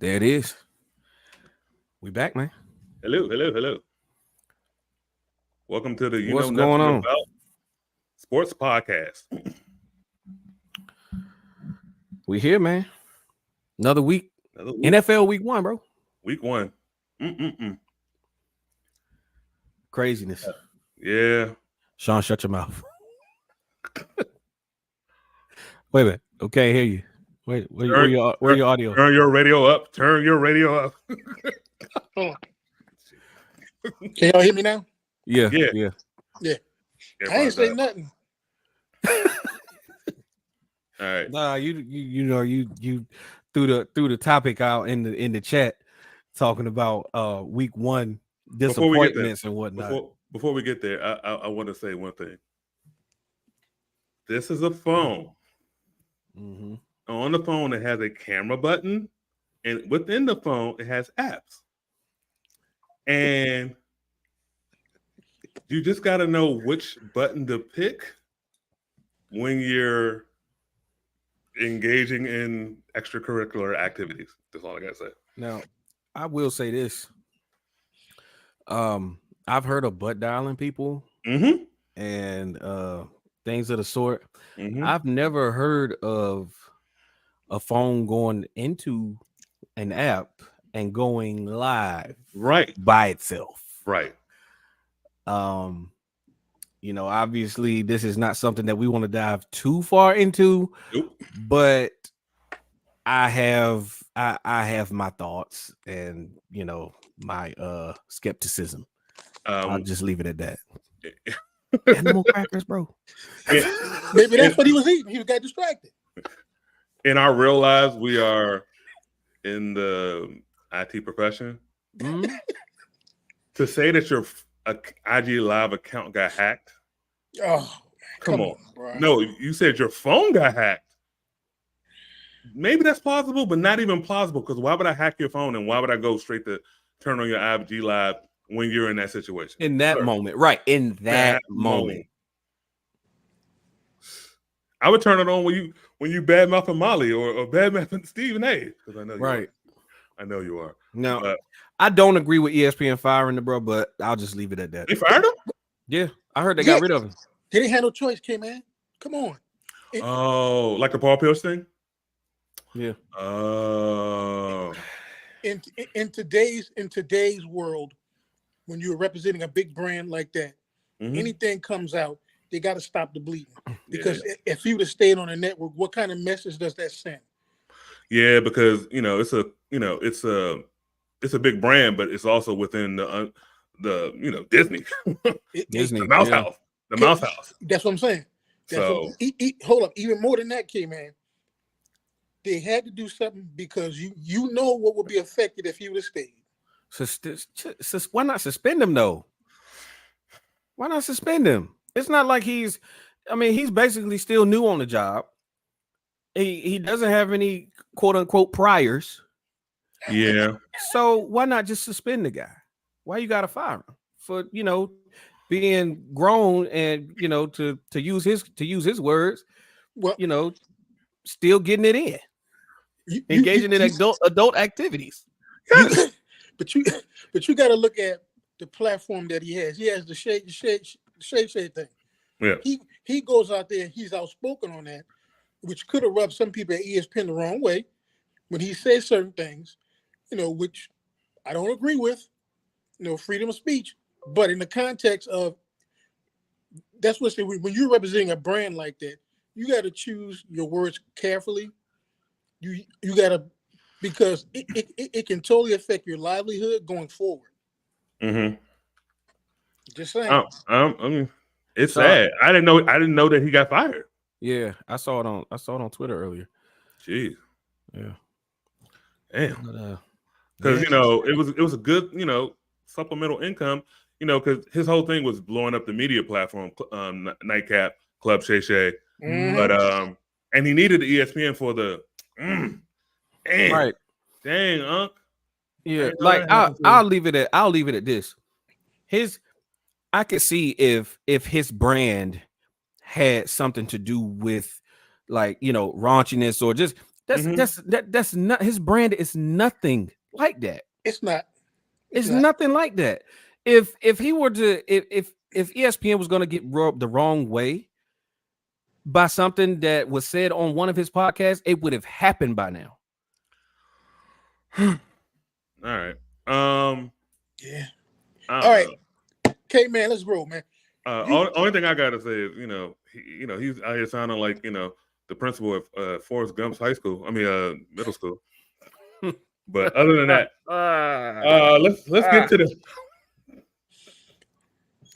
There it is. We back, man. Hello. Welcome to the What's going on? About Sports Podcast. We here, man. Another week. NFL week 1, bro. Week 1. Craziness. Yeah. Sean, shut your mouth. Wait a minute. Okay, hear you. Wait, where your audio? Turn your radio up. Can y'all hear me now? Yeah. I ain't say nothing. All right. Nah, you threw the topic out in the chat talking about week 1 disappointments and whatnot. Before we get there, I want to say one thing. This is a phone. Mm-hmm. On the phone, it has a camera button, and within the phone, it has apps. And you just got to know which button to pick when you're engaging in extracurricular activities. That's all I got to say. Now, I will say this. I've heard of butt dialing people and things of the sort. Mm-hmm. I've never heard of a phone going into an app and going live by itself. Right. Obviously this is not something that we want to dive too far into. Nope. But I have my thoughts and my skepticism. I'll just leave it at that. Animal crackers, bro. Maybe that's what he was eating. He got distracted. In our real lives, we are in the IT profession. Mm-hmm. To say that your IG Live account got hacked. Oh, come on, bro. No, you said your phone got hacked. Maybe that's plausible, but not even plausible, because why would I hack your phone and why would I go straight to turn on your IG Live when you're in that situation? In that moment, right? In that moment. I would turn it on when you badmouthing Molly or badmouthing Stephen A. Because I know you are. I know you are. No, I don't agree with ESPN firing the bro, but I'll just leave it at that. They fired him? Yeah, I heard they got rid of him. They didn't have no choice, man. Come on. Like the Paul Pierce thing? Yeah. Oh. In today's world, when you're representing a big brand like that, anything comes out, they got to stop the bleeding. Because if you would have stayed on the network, what kind of message does that send? Yeah, because it's a big brand, but it's also within the Disney, Disney, the Mouse House, the Mouse House. That's what I'm saying. Hold up, even more than that, man. They had to do something because you know what would be affected if he would have stayed. Why not suspend him though? Why not suspend him? It's not like he's basically still new on the job. He doesn't have any quote unquote priors. Yeah. So why not just suspend the guy? Why you gotta fire him for being grown and to use his words? Well, still getting it in, engaging in adult activities. But you got to look at the platform that he has. He has the shade thing. Yeah. He goes out there. He's outspoken on that, which could have rubbed some people at ESPN the wrong way when he says certain things, which I don't agree with. Freedom of speech. But in the context of that's what when you're representing a brand like that, you got to choose your words carefully. You got to, because it can totally affect your livelihood going forward. Mm-hmm. Just saying. It's sad. I didn't know that he got fired. Yeah, I saw it on Twitter earlier. Jeez. Yeah. Damn. Because it was a good supplemental income. Because his whole thing was blowing up the media platform, Nightcap, Club Shay Shay. Mm-hmm. But and he needed the ESPN for the right. Dang, Unc. Yeah, like I'll leave it at this. I could see if his brand had something to do with raunchiness or just That's not his brand is nothing like that. It's not. It's nothing like that. If he were to if ESPN was going to get rubbed the wrong way by something that was said on one of his podcasts, it would have happened by now. All right. Yeah. All right. Okay, man, let's roll, man. Only thing I gotta say is, he's out here sounding like, the principal of Forrest Gump's high school. I mean, middle school. But other than that, let's get to the.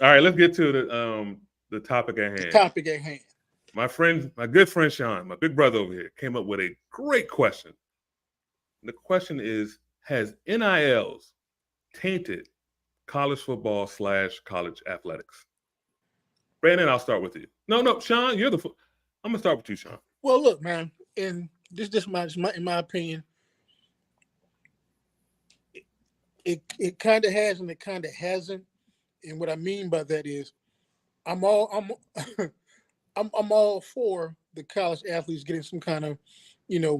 All right, let's get to the topic at hand. Topic at hand. My good friend Sean, my big brother over here, came up with a great question. The question is: has NILs tainted college football / college athletics? Brandon, I'll start with you. No, Sean, you're I'm gonna start with you, Sean. Well, look, man, and this in my opinion, it kind of has and it kind of hasn't. And what I mean by that is, I'm all for the college athletes getting some kind of,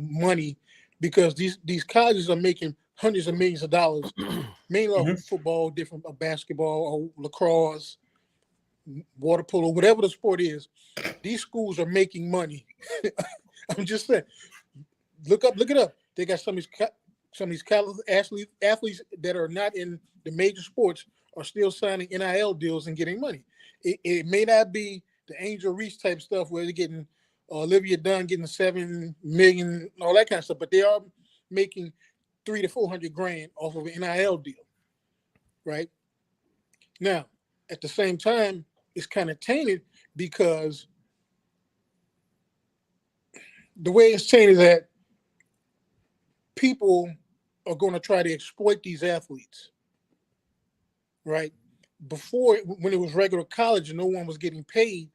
money, because these colleges are making hundreds of millions of dollars, mainly on football, different basketball, or lacrosse, water polo, whatever the sport is. These schools are making money. I'm just saying, look it up. They got some of these college athletes that are not in the major sports are still signing NIL deals and getting money. It may not be the Angel Reese type stuff where they're getting Olivia Dunn getting $7 million, all that kind of stuff, but they are making $300,000 to $400,000 off of an NIL deal, right? Now, at the same time, it's kind of tainted because the way it's tainted is that people are going to try to exploit these athletes, right? Before, when it was regular college and no one was getting paid,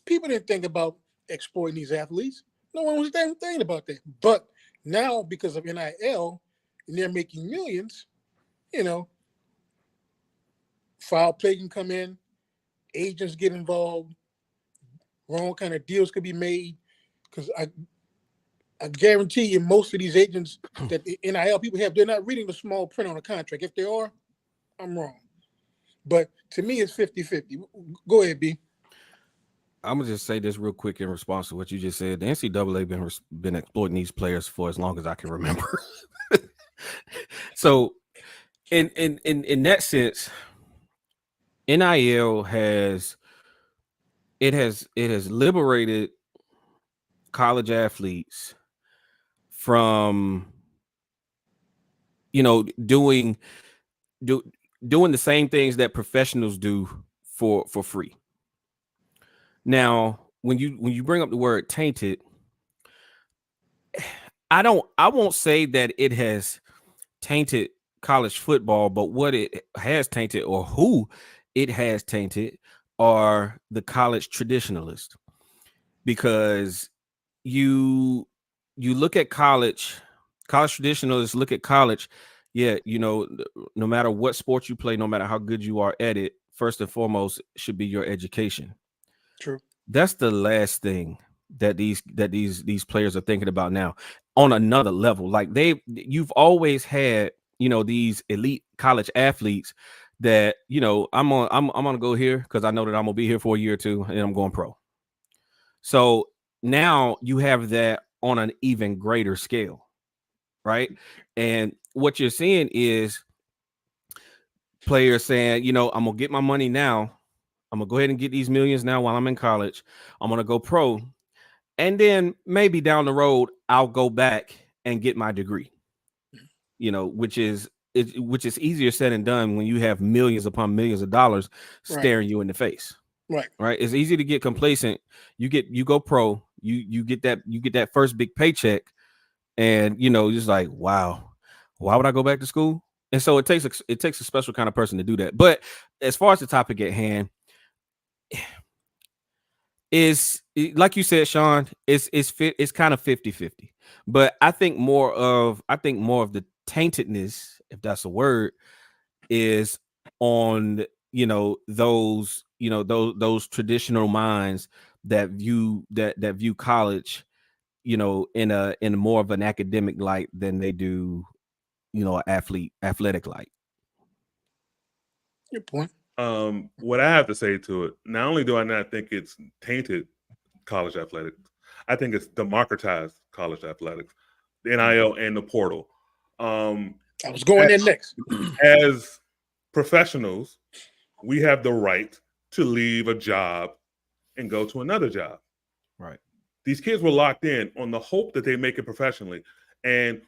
people didn't think about exploiting these athletes. No one was thinking about that. But now, because of NIL, and they're making millions, foul play can come in, agents get involved, wrong kind of deals could be made. Because I guarantee you, most of these agents that the NIL people have, they're not reading the small print on the contract. If they are, I'm wrong. But to me, it's 50-50. Go ahead, B. I'm gonna just say this real quick in response to what you just said. The NCAA been exploiting these players for as long as I can remember. So, in that sense, NIL has liberated college athletes from doing the same things that professionals do for free. Now, when you bring up the word tainted, I won't say that it has tainted college football, but what it has tainted, or who it has tainted, are the college traditionalists. Because you look at college traditionalists look at college, no matter what sport you play, no matter how good you are at it, first and foremost should be your education. True. That's the last thing that these players are thinking about now, on another level. Like you've always had, these elite college athletes that, I'm gonna go here because I know that I'm gonna be here for a year or two and I'm going pro. So now you have that on an even greater scale, right? And what you're seeing is players saying, I'm gonna get my money now. I'm gonna go ahead and get these millions now while I'm in college. I'm gonna go pro, and then maybe down the road I'll go back and get my degree. Which is easier said than done when you have millions upon millions of dollars staring you in the face. Right. It's easy to get complacent. You go pro. You get that first big paycheck, and just like, wow, why would I go back to school? And so it takes a special kind of person to do that. But as far as the topic at hand, is like you said, Sean, it's kind of 50-50. But I think more of the taintedness, if that's a word, is on those traditional minds that view college you know, in more of an academic light than they do, you know, athletic light. Good point. What I have to say to it, not only do I not think it's tainted college athletics, I think it's democratized college athletics, the NIL and the portal. I was going there next. As professionals, we have the right to leave a job and go to another job. Right. These kids were locked in on the hope that they make it professionally. And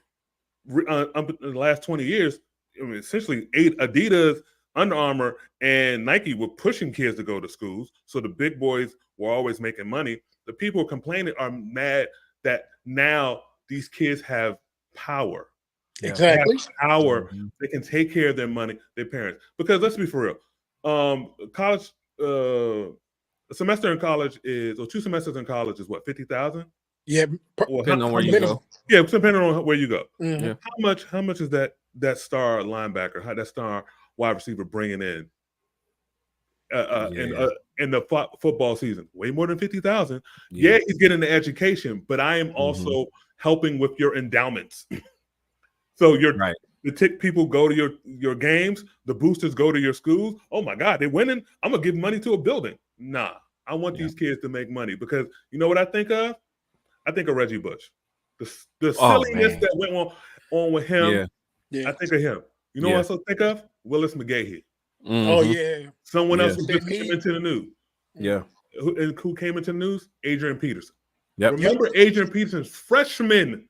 in the last 20 years, I mean, essentially Adidas, Under Armour, and Nike were pushing kids to go to schools. So the big boys were always making money. The people complaining are mad that now these kids have power. Exactly. They have power. Mm-hmm. They can take care of their money, their parents. Because let's be for real. College, a semester in college is, or 2 semesters in college is what, 50,000? Yeah. Depending on where you go. Yeah, depending on where you go. Mm-hmm. Yeah. How much is that star linebacker, that star wide receiver bringing in in the football season? Way more than 50,000. Yeah, he's getting the education, but I am also helping with your endowments. So the people go to your games, the boosters go to your schools. Oh my God, they're winning. I'm gonna give money to a building. Nah, I want these kids to make money, because you know what I think of? I think of Reggie Bush. The silliness that went on with him. Yeah. I think of him. You know what I also think of? Willis McGahee. Mm-hmm. Oh yeah. Someone else who just came into the news. Yeah. Who came into the news? Adrian Peterson. Yep. Remember Adrian Peterson's freshman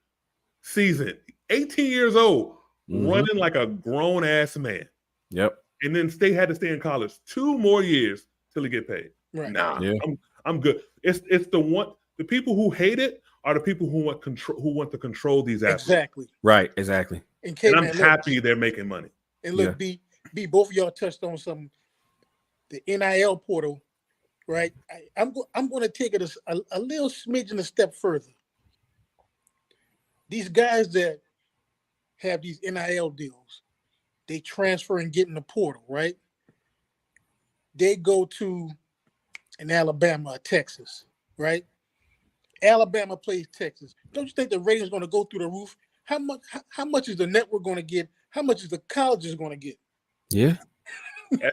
season, 18 years old, running like a grown ass man. Yep. And then had to stay in college 2 more years till he get paid. Right. Nah, I'm good. It's the people who hate it are the people who want to control these athletes. Exactly. Right. Exactly. And I'm happy they're making money. And look, B, both of y'all touched on something. The NIL portal, right? I'm going to take it a little smidgen a step further. These guys that have these NIL deals, they transfer and get in the portal, right? They go to an Alabama or Texas, right? Alabama plays Texas. Don't you think the ratings are going to go through the roof? How much is the network going to get? How much is the colleges going to get? Yeah.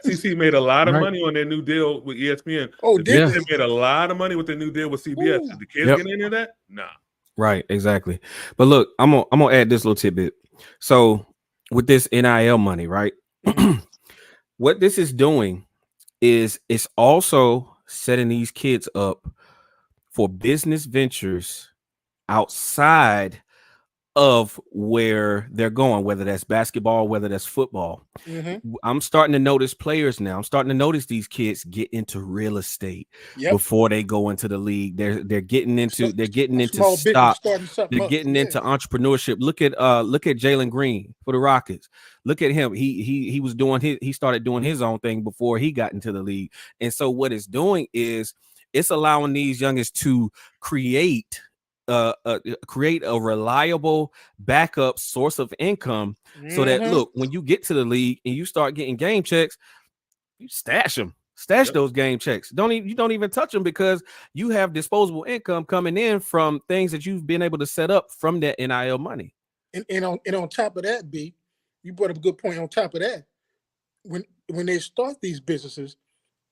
SEC made a lot of money on their new deal with ESPN. Oh, they made a lot of money with their new deal with CBS. Did the kids get into that? Nah. Right, exactly. But look, I'm gonna add this little tidbit. So with this NIL money, right? What this is doing is it's also setting these kids up for business ventures outside of where they're going, whether that's basketball, whether that's football. I'm starting to notice players now. I'm starting to notice these kids get into real estate before they go into the league. They're getting into stock. They're getting into entrepreneurship. Look at Jalen Green for the Rockets. Look at him. He was doing he started doing his own thing before he got into the league. And so what it's doing is it's allowing these youngins to create a reliable backup source of income, so that look, when you get to the league and you start getting game checks, you stash those game checks. You don't even touch them, because you have disposable income coming in from things that you've been able to set up from that NIL money. And on top of that, B, you brought up a good point. On top of that, when they start these businesses,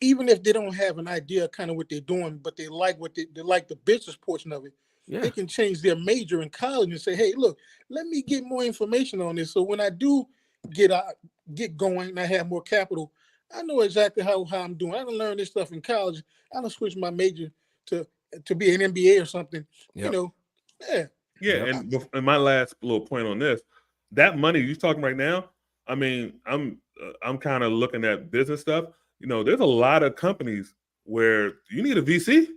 even if they don't have an idea kind of what they're doing, but they like they like the business portion of it, they can change their major in college and say, hey, look, let me get more information on this. So when I do get going and I have more capital, I know exactly how I'm doing. I done learn this stuff in college. I done switch my major to be an MBA or something. You know, And my last little point on this, that money you're talking right now, I mean, I'm kind of looking at business stuff. You know, there's a lot of companies where you need a VC.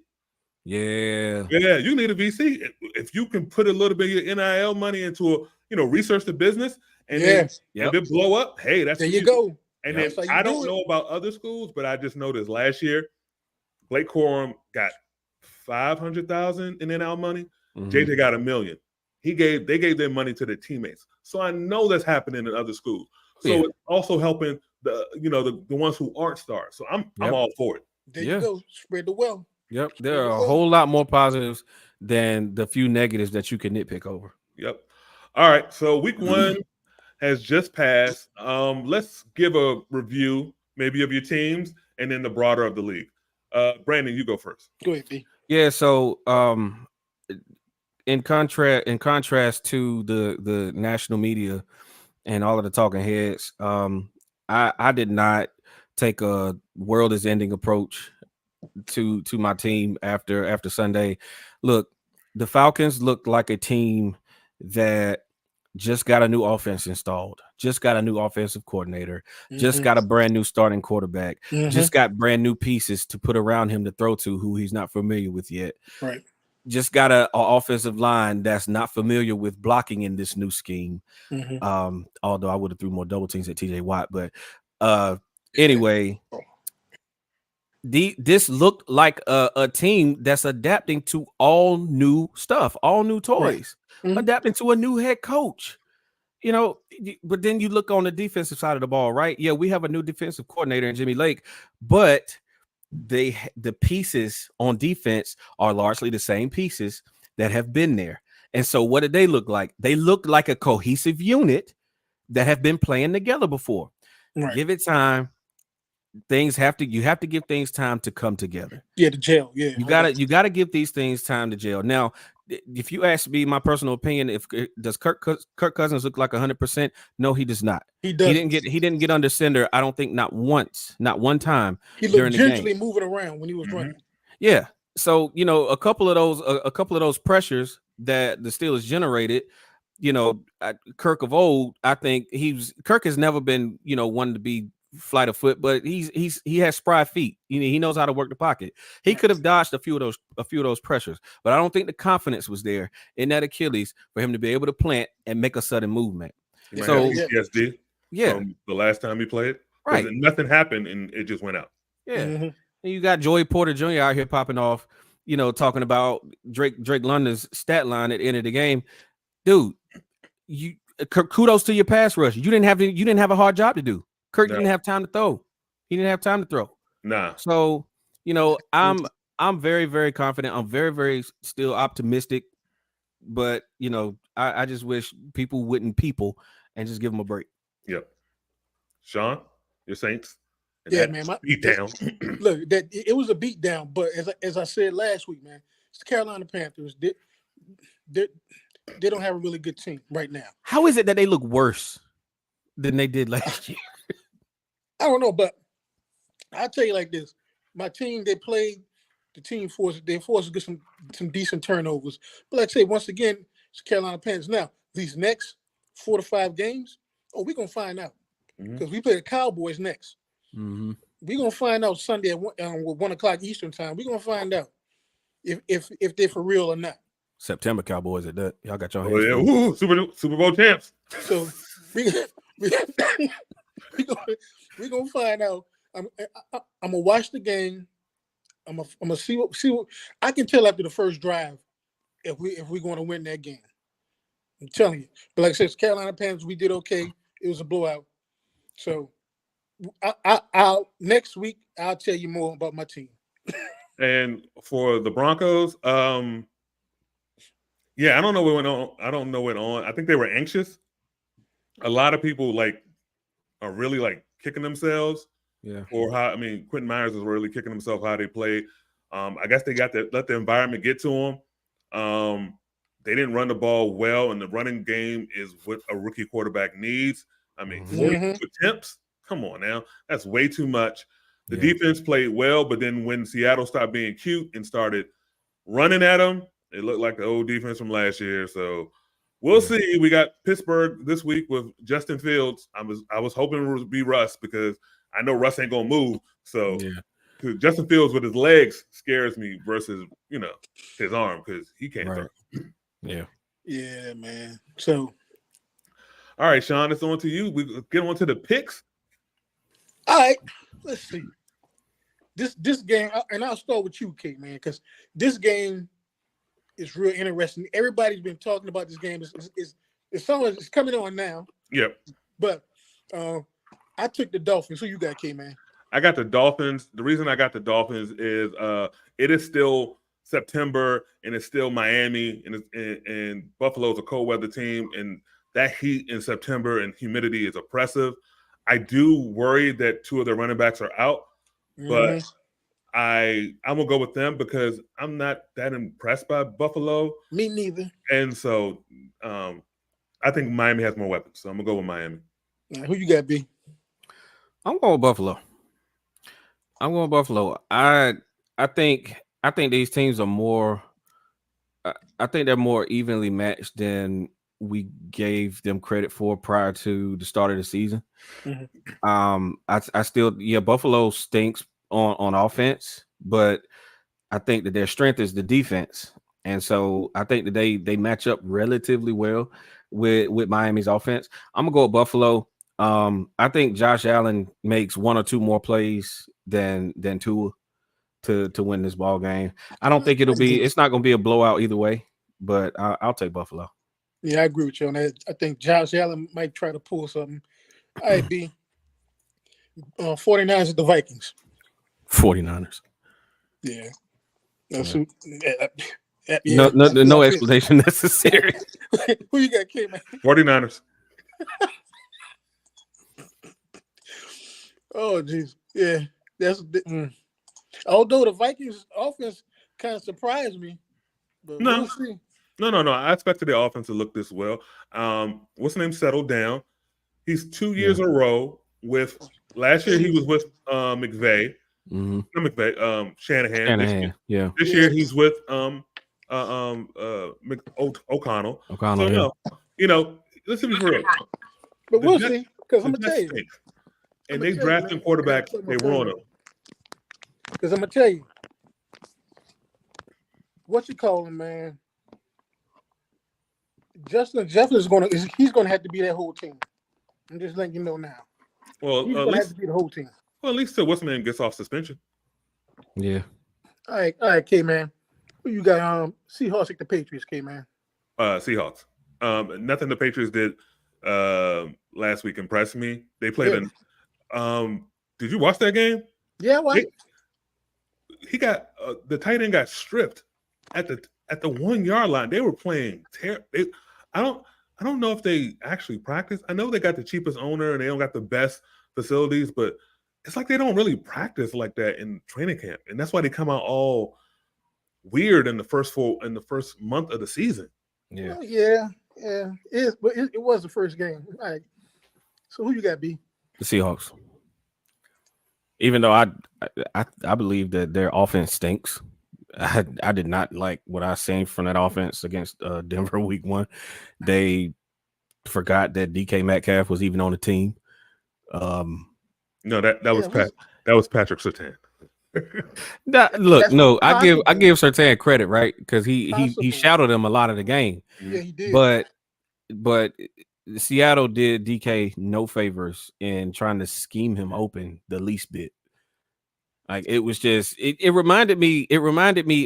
Yeah, you need a VC. If you can put a little bit of your NIL money into research the business, and then if it blow up, hey, that's there you go. And then I don't know about other schools, but I just noticed last year, Blake Corum got $500,000 in NIL money. JJ got $1 million. They gave their money to their teammates. So I know that's happening in other schools. So it's also helping the ones who aren't stars. So I'm all for it. There you go. Spread the wealth. Yep, there are a whole lot more positives than the few negatives that you can nitpick over. Yep. All right. So week 1 has just passed. Let's give a review maybe of your teams and then the broader of the league. Brandon, you go first. Go ahead, B. Yeah. So in contrast to the national media and all of the talking heads, I did not take a world is ending approach to my team after Sunday. Look, the Falcons looked like a team that just got a new offense installed, just got a new offensive coordinator, just got a brand new starting quarterback, just got brand new pieces to put around him to throw to who he's not familiar with yet. Right. Just got a offensive line that's not familiar with blocking in this new scheme. Although I would have threw more double teams at TJ Watt, but anyway, this looked like a team that's adapting to all new stuff, all new toys, adapting to a new head coach. You know, but then you look on the defensive side of the ball, right? Yeah, we have a new defensive coordinator in Jimmy Lake, but the pieces on defense are largely the same pieces that have been there. And so what did they look like? They looked like a cohesive unit that have been playing together before. Right. Give it time. You have to give things time to come together. Yeah, the jail. Yeah. You gotta give these things time to gel. Now, if you ask me my personal opinion, does Kirk Cousins look like 100%? No, he does not. He does. He didn't get under center. I don't think not once, not one time. He looked gently moving around when he was running. Yeah. So a couple of those pressures that the Steelers generated. Kirk of old, I think Kirk has never been one to be flight of foot, but he has spry feet. He knows how to work the pocket. He could have dodged a few of those pressures, but I don't think the confidence was there in that Achilles for him to be able to plant and make a sudden movement. So PTSD from the last time he played, right? Nothing happened and it just went out. Yeah, and you got Joey Porter Jr. out here popping off, talking about Drake London's stat line at the end of the game, dude. Kudos to your pass rush. You didn't have a hard job to do. Kirk didn't have time to throw. He didn't have time to throw. Nah. So, I'm very, very confident. I'm very, very still optimistic. But, I just wish people wouldn't and just give them a break. Yep. Sean, your Saints. Yeah, man. Beat down. Look, it was a beat down. But as I said last week, man, it's the Carolina Panthers. They don't have a really good team right now. How is it that they look worse than they did last year? I don't know, but I'll tell you like this. My team, they played the team force. They forced to get some decent turnovers. But like I say, once again, it's Carolina Panthers. Now, these next 4 to 5 games, we're going to find out. Because we play the Cowboys next. We're going to find out Sunday at 1 o'clock Eastern time. We're going to find out if they're for real or not. September Cowboys at that. Y'all got your hands. Oh, yeah. Ooh, Super Bowl champs. So we're gonna find out. I'm gonna watch the game. I'm gonna see what I can tell after the first drive if we're going to win that game. I'm telling you. But like I said, Carolina Panthers, we did okay. It was a blowout. So I'll next week I'll tell you more about my team. And for the Broncos, yeah, I don't know what went on. I think they were anxious. A lot of people are really kicking themselves. Yeah. Or Quentin Myers is really kicking himself how they played. I guess they got to let the environment get to them. They didn't run the ball well, and the running game is what a rookie quarterback needs. 42 attempts. Come on now, that's way too much. The defense played well, but then when Seattle stopped being cute and started running at them, it looked like the old defense from last year. So we'll see. We got Pittsburgh this week with Justin Fields. I was hoping it would be Russ because I know Russ ain't gonna move. So Justin Fields with his legs scares me versus his arm because he can't throw. Yeah, man. So all right, Sean, it's on to you. We get on to the picks. All right, let's see. This game, and I'll start with you, Kate, man, because this game is real interesting. Everybody's been talking about this game. It's coming on now. Yep. But I took the Dolphins. Who you got, Kate, man? I got the Dolphins. The reason I got the Dolphins is it is still September and it's still Miami and Buffalo's a cold weather team, and that heat in September and humidity is oppressive. I do worry that 2 of their running backs are out, but I'm gonna go with them because I'm not that impressed by Buffalo. Me neither. And so I think Miami has more weapons, so I'm gonna go with Miami. Who you got, B? I'm going Buffalo. I think these teams are more. I think they're more evenly matched than we gave them credit for prior to the start of the season. I still, Buffalo stinks on offense, but I think that their strength is the defense, and so I think that they match up relatively well with Miami's offense. I'm gonna go with Buffalo. I think Josh Allen makes 1 or 2 more plays than Tua to win this ball game. I don't think it's not going to be a blowout either way, but I'll take Buffalo. Yeah, I agree with you on that. I think Josh Allen might try to pull something. All right, B. 49ers at the Vikings. 49ers. Yeah. No explanation necessary. Who you got, K, man? 49ers. Oh, jeez. Yeah. Although the Vikings offense kind of surprised me. But No. we'll see. No. I expected the offense to look this well. What's the name? Settled down. He's 2 years in a row with. Last year he was with McVay. Not McVay. Shanahan. This year he's with O'Connell. So let's be real. But we'll see. Because I'm gonna tell you. And they drafting quarterbacks. They ruin them. Because I'm gonna tell you. What you call him, man? Justin Jefferson he's gonna have to be that whole team. I'm just letting you know now. Well, he's gonna have to be the whole team. Well, at least till what's the name gets off suspension. Yeah. All right, K, man. Who you got? Seahawks at the Patriots, K, man. Seahawks. Nothing the Patriots did last week impressed me. They played did you watch that game? Yeah, why? He got the tight end got stripped at the 1 yard line. They were playing I don't know if they actually practice. I know they got the cheapest owner and they don't got the best facilities, but it's like they don't really practice like that in training camp, and that's why they come out all weird in the first month of the season. Yeah, well, yeah. It was the first game. All right. So who you got, B? The Seahawks. Even though I believe that their offense stinks. I did not like what I seen from that offense against Denver week 1. They forgot that DK Metcalf was even on the team. No, that was Patrick Surtain. I give Surtain credit, right? Because he shouted him a lot of the game. Yeah, he did. But Seattle did DK no favors in trying to scheme him open the least bit. Like it was just it reminded me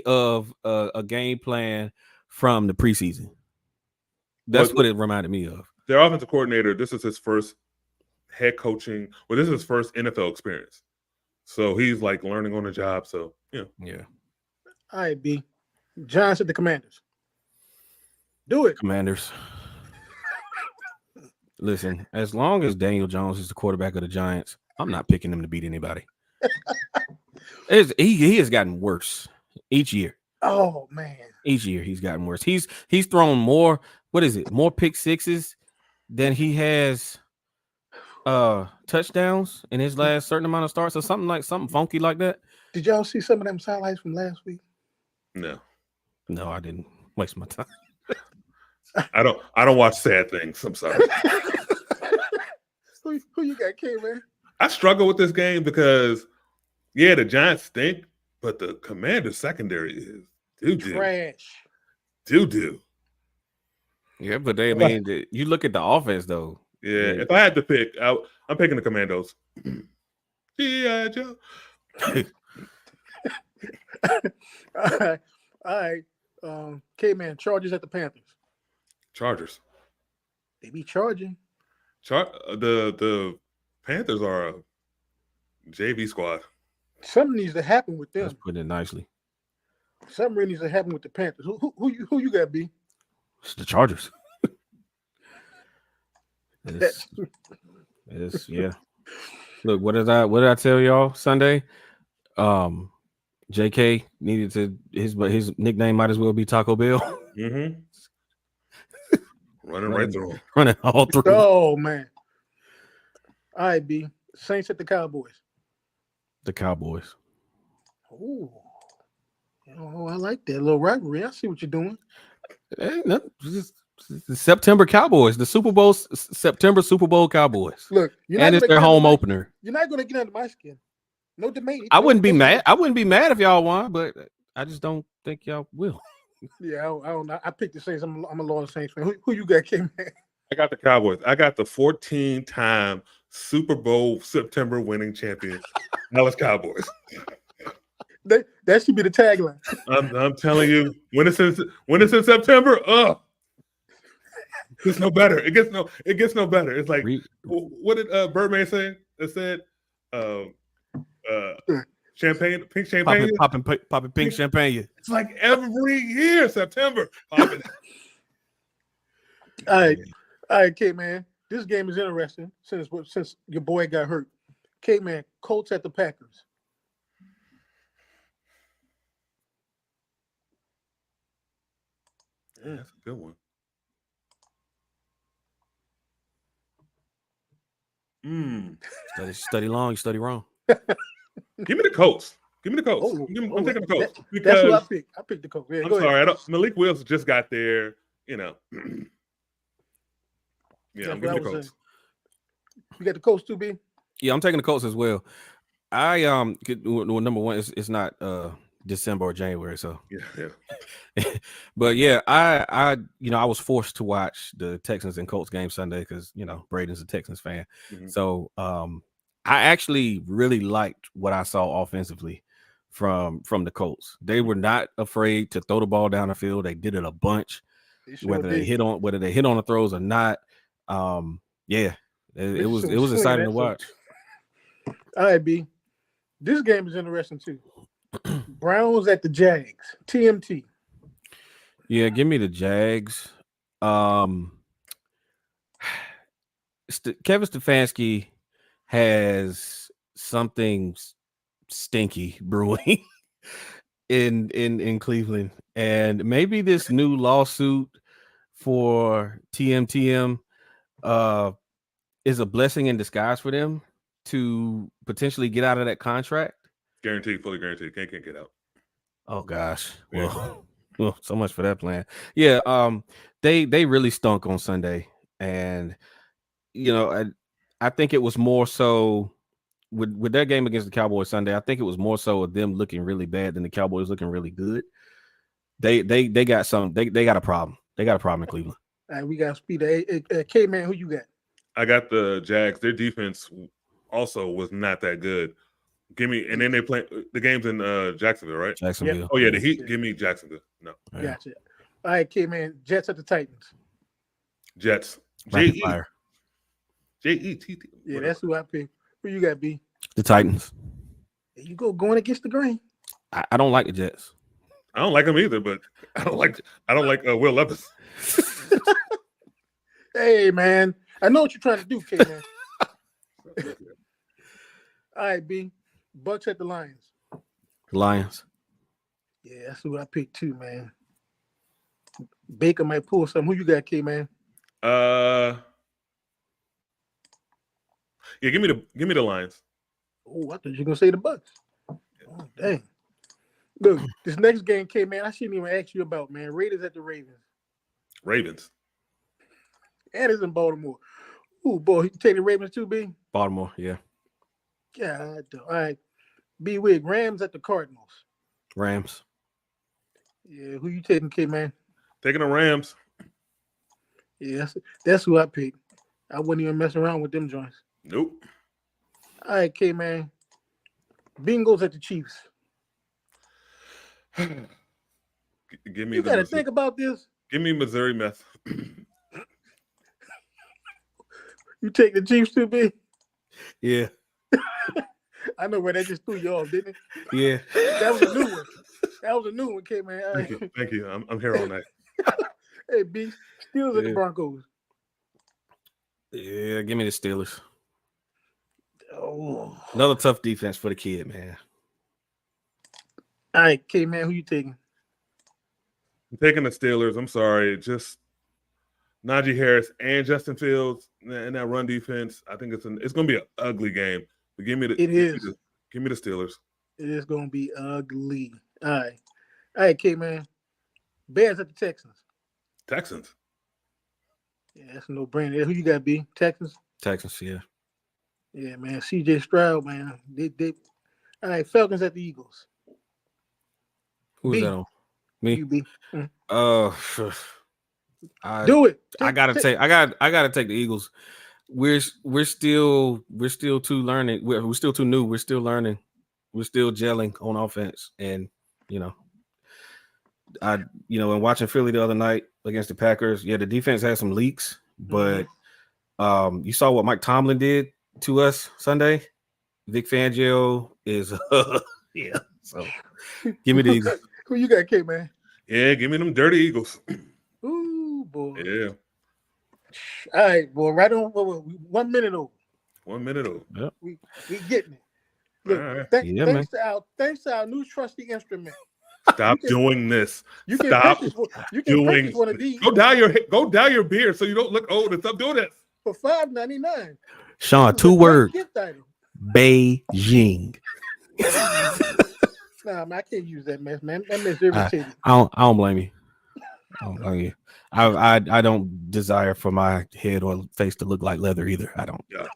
of a game plan from the preseason. That's what it reminded me of. Their offensive coordinator, this is his first head coaching. Well, this is his first NFL experience. So he's like learning on the job. So yeah. All right, B. Giants at the Commanders. Do it. Commanders. Listen, as long as Daniel Jones is the quarterback of the Giants, I'm not picking him to beat anybody. He has gotten worse each year. Oh man. Each year he's gotten worse. He's thrown more pick sixes than he has touchdowns in his last certain amount of starts or something funky like that. Did y'all see some of them highlights from last week? No, I didn't waste my time. I don't watch sad things. I'm sorry. Who you got, K, man? I struggle with this game because the Giants stink, but the Commanders secondary is doo-doo. Trash. Doo-doo. Yeah, but you look at the offense though. Yeah, if I had to pick, I'm picking the Commandos. G.I. Joe. All right. K-Man, Chargers at the Panthers. Chargers. They be charging. The Panthers are a JV squad. Something needs to happen with them. Let's put it nicely. Something really needs to happen with the Panthers. Who you got, B? It's the Chargers. It's yeah. Look, what did I tell y'all Sunday? JK needed to his nickname might as well be Taco Bell. Mm-hmm. Running right through him. Running all through. Oh man. All right, B. Saints at the Cowboys. The Cowboys. Ooh. Oh, I like that little rivalry. I see what you're doing. Hey, no, just the September Cowboys, the September Super Bowl Cowboys. Look, and it's their home opener. You're not going to get under my skin. No debate. I wouldn't be mad. I wouldn't be mad if y'all won, but I just don't think y'all will. Yeah, I don't know. I picked the Saints. I'm a loyal Saints fan. Who you got, K-Man? I got the Cowboys. I got the 14-time Super Bowl September winning champion, Dallas Cowboys. That should be the tagline. I'm telling you, when it's in September, it's no better. It gets no better. It's like what did Birdman say? It said champagne, pink champagne, popping pink champagne. It's like every year September. Popping. All right, K-Man. This game is interesting since your boy got hurt. K-Man, Colts at the Packers. Yeah, that's a good one. Study long, you study wrong. Give me the Colts. I'm taking the Colts. Because that's who I picked. I picked the Colts. Yeah, I'm sorry. Malik Willis just got there. Yeah, I'm giving the Colts. You got the Colts too, B? Yeah, I'm taking the Colts as well. I number one, it's not December or January, so yeah. But yeah, I was forced to watch the Texans and Colts game Sunday because Braden's a Texans fan. Mm-hmm. So I actually really liked what I saw offensively from the Colts. They were not afraid to throw the ball down the field. They did it a bunch, whether they hit on the throws or not. It was exciting to watch. All right, B. This game is interesting too. Browns at the Jags. TMT. Yeah, give me the Jags. Kevin Stefanski has something stinky brewing in Cleveland, and maybe this new lawsuit for TMTM is a blessing in disguise for them to potentially get out of that contract. Guaranteed, fully guaranteed. Can't get out. Oh gosh. Well, so much for that plan. Yeah, they really stunk on Sunday, and I think it was more so with their game against the Cowboys Sunday. I think it was more so of them looking really bad than the Cowboys looking really good. They got some. They got a problem. They got a problem in Cleveland. All right, we got speed. K-Man, who you got? I got the Jags. Their defense also was not that good. And then they play the games in Jacksonville, right? Jacksonville. Yep. Oh yeah, the Heat. Give me Jacksonville. No. Gotcha. All right, K-Man. Jets at the Titans. Jets. J-E-T-T. Yeah, that's who I picked. Who you got, B? The Titans. There you go, going against the grain. I don't like the Jets. I don't like them either, but I don't like Will Levis. Hey man, I know what you're trying to do, K-Man. All right, B. Bucks at the Lions. Lions. Yeah, that's who I picked too, man. Baker might pull something. Who you got, K-Man? Yeah, give me the Lions. Oh, I thought you were gonna say the Bucks. Oh, dang. Look, this next game, K-Man, I shouldn't even ask you about, man. Raiders at the Ravens. Ravens. And it's in Baltimore. Oh boy, you take the Ravens too, B? Baltimore, yeah. God, all right. B Wig, Rams at the Cardinals. Rams. Yeah, who you taking, K-Man? Taking the Rams. Yeah, that's who I picked. I wouldn't even mess around with them joints. Nope. All right, K-Man. Bengals at the Chiefs. Give me. You got to think about this. Give me Missouri meth. You take the Chiefs too, B? Yeah. I know where that just threw you off, didn't it? Yeah. That was a new one. That was a new one, K man. Thank you. I'm here all night. Hey, B, Steelers at the Broncos. Yeah, give me the Steelers. Oh, another tough defense for the kid, man. All right, K man, who you taking? I'm taking the Steelers. I'm sorry, just Najee Harris and Justin Fields and that run defense. I think it's going to be an ugly game. But give me the Steelers. It is going to be ugly. All right, K man. Bears at the Texans. Texans. Yeah, that's a no-brainer. Who you got, B? Texans. Yeah. Yeah, man. CJ Stroud, man. They. All right, Falcons at the Eagles. Who's that on? Me. You, B. Do it. I gotta take the Eagles. We're still too learning. We're still too new. We're still learning. We're still gelling on offense, and and watching Philly the other night against the Packers. Yeah, the defense had some leaks, but you saw what Mike Tomlin did to us Sunday. Vic Fangio is yeah. So give me the Eagles. Who you got, K man? Yeah, give me them dirty Eagles. Ooh, boy. Yeah. All right, boy. Right on. 1 minute over. 1 minute over. Yep. We getting it. Look, right. Thanks to our new trusty instrument. Stop doing this. You can purchase one of these. Go dye your beard so you don't look old and stop doing this. For $5.99. Sean, 2 words. Beijing. Nah, man, I can't use that mess, man. That mess irritating. I don't blame you. I don't blame you. I don't desire for my head or face to look like leather either. I don't. Yeah.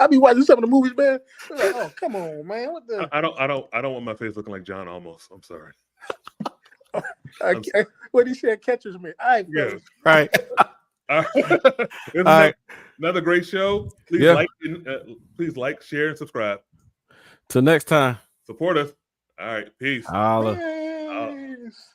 I be watching some of the movies, man. Like, oh, come on, man. What the? I don't want my face looking like John Almost. I'm sorry. What he said, catcher's mitt. All right, yeah. Right. All right. Another great show. Please like, share, and subscribe. Till next time. Support us. All right. Peace. Holla. Peace.